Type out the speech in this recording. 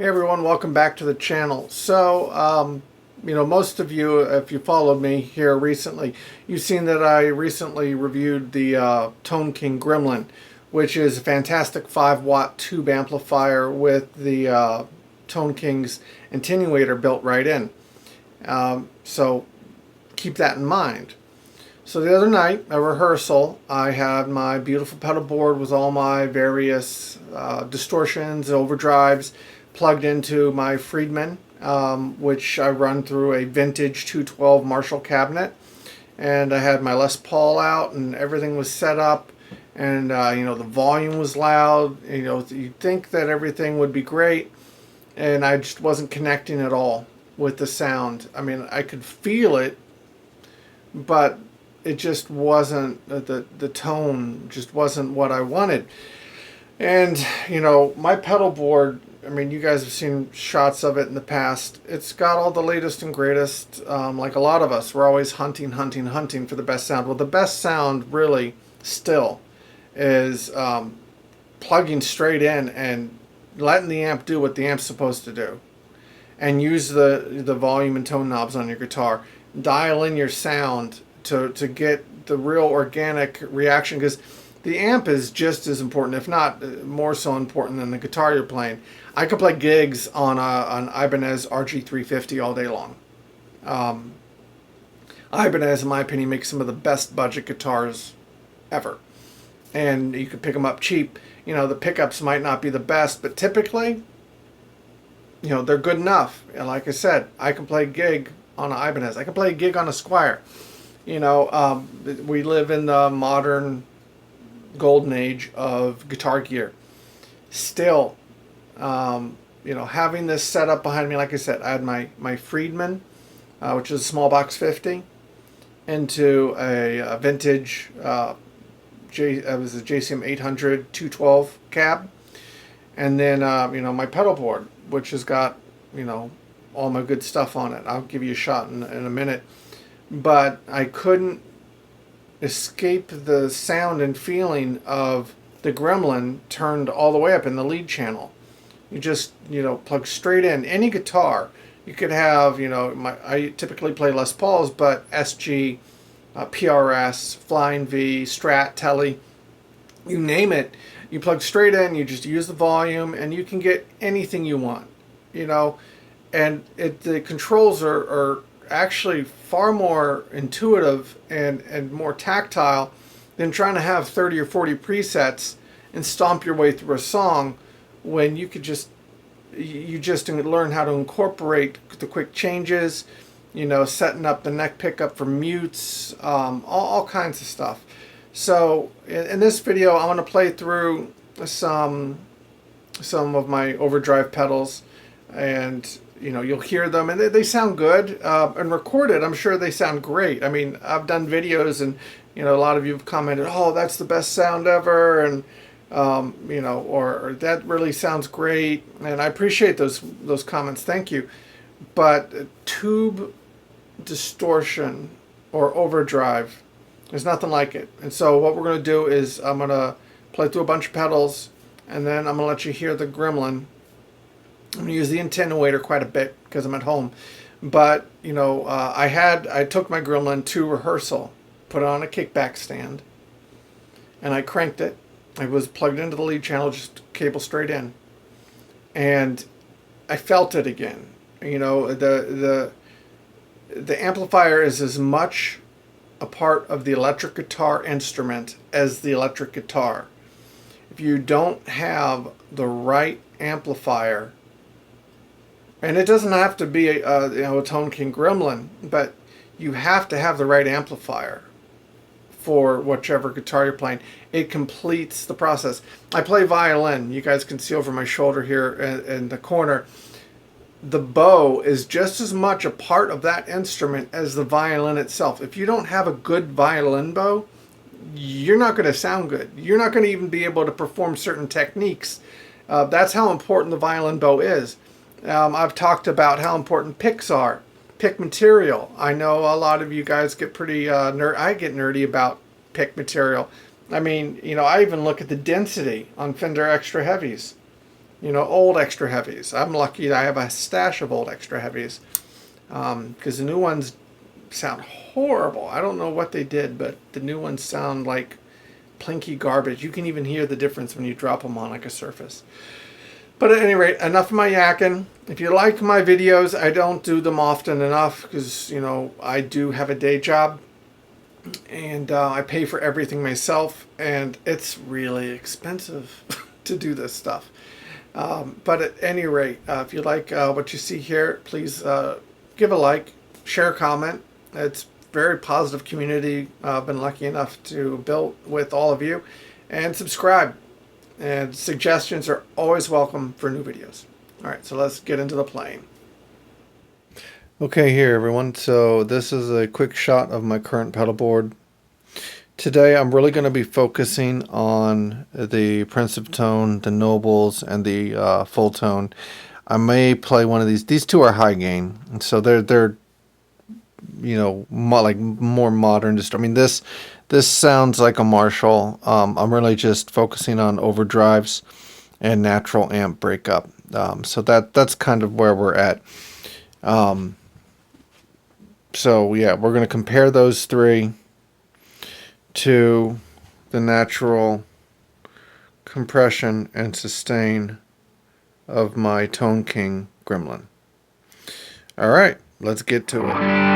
Hey everyone, welcome back to the channel. Most of you, if you followed me here recently, you've seen that I recently reviewed the Tone King Gremlin, which is a fantastic 5-watt tube amplifier with the Tone King's attenuator built right in. So keep that in mind. So the other night, at rehearsal, I had my beautiful pedal board with all my various distortions, overdrives, plugged into my Friedman, which I run through a vintage 212 Marshall cabinet. And I had my Les Paul out and everything was set up. And, the volume was loud. You'd think that everything would be great. And I just wasn't connecting at all with the sound. I mean, I could feel it, but it just wasn't, the tone just wasn't what I wanted. And, my pedal board, I mean, you guys have seen shots of it in the past. It's got all the latest and greatest, like a lot of us. We're always hunting for the best sound. Well, the best sound really still is plugging straight in and letting the amp do what the amp's supposed to do. And use the volume and tone knobs on your guitar. Dial in your sound to get the real organic reaction, because the amp is just as important, if not more so important, than the guitar you're playing. I could play gigs on an Ibanez RG350 all day long. Ibanez, in my opinion, makes some of the best budget guitars ever. And you could pick them up cheap. The pickups might not be the best, but typically, they're good enough. And like I said, I can play a gig on an Ibanez. I can play a gig on a Squire. We live in the modern golden age of guitar gear. Still, having this set up behind me, like I said, I had my Friedman, which is a small box 50, into a vintage it was a JCM 800 212 cab, and then my pedal board, which has got all my good stuff on it. I'll give you a shot in a minute, but I couldn't escape the sound and feeling of the Gremlin turned all the way up in the lead channel. You just plug straight in any guitar. You could have I typically play Les Pauls, but SG, PRS, Flying V, Strat, Tele, you name it, you plug straight in. You just use the volume and you can get anything you want. And the controls are actually far more intuitive and more tactile than trying to have 30 or 40 presets and stomp your way through a song, when you could just learn how to incorporate the quick changes, setting up the neck pickup for mutes, all kinds of stuff. So in this video, I want to play through some of my overdrive pedals, and you'll hear them, and they sound good. And recorded, I'm sure they sound great. I mean, I've done videos, and a lot of you have commented, "Oh, that's the best sound ever," and or "That really sounds great." And I appreciate those comments. Thank you. But tube distortion or overdrive, there's nothing like it. And so what we're going to do is I'm going to play through a bunch of pedals, and then I'm going to let you hear the Gremlin. I'm going to use the attenuator quite a bit because I'm at home. But, I took my Gremlin to rehearsal, put it on a kickback stand, and I cranked it. It was plugged into the lead channel, just cable straight in. And I felt it again. The amplifier is as much a part of the electric guitar instrument as the electric guitar. If you don't have the right amplifier, and it doesn't have to be a Tone King Gremlin, but you have to have the right amplifier for whichever guitar you're playing. It completes the process. I play violin. You guys can see over my shoulder here in the corner. The bow is just as much a part of that instrument as the violin itself. If you don't have a good violin bow, you're not going to sound good. You're not going to even be able to perform certain techniques. That's how important the violin bow is. I've talked about how important picks are. Pick material. I know a lot of you guys get pretty I get nerdy about pick material. I mean, I even look at the density on Fender Extra Heavies. you know, old extra heavies. I'm lucky that I have a stash of old extra heavies, because the new ones sound horrible. I don't know what they did, but the new ones sound like plinky garbage. You can even hear the difference when you drop them on like a surface. But at any rate, enough of my yakking. If you like my videos, I don't do them often enough because, you know, I do have a day job and I pay for everything myself, and it's really expensive to do this stuff. But at any rate, if you like what you see here, please give a like, share a comment. It's very positive community. I've been lucky enough to build with all of you, and subscribe. And suggestions are always welcome for new videos. All right, so let's get into the playing. Okay, here everyone. So this is a quick shot of my current pedal board. Today I'm really going to be focusing on the Pensive Tone, the Nobles, and the Full Tone. I may play one of these. These two are high gain, and so they're you know, like more modern. Just, I mean, this sounds like a Marshall. I'm really just focusing on overdrives and natural amp breakup. So that's kind of where we're at. So yeah, we're going to compare those three to the natural compression and sustain of my Tone King Gremlin. All right, let's get to it.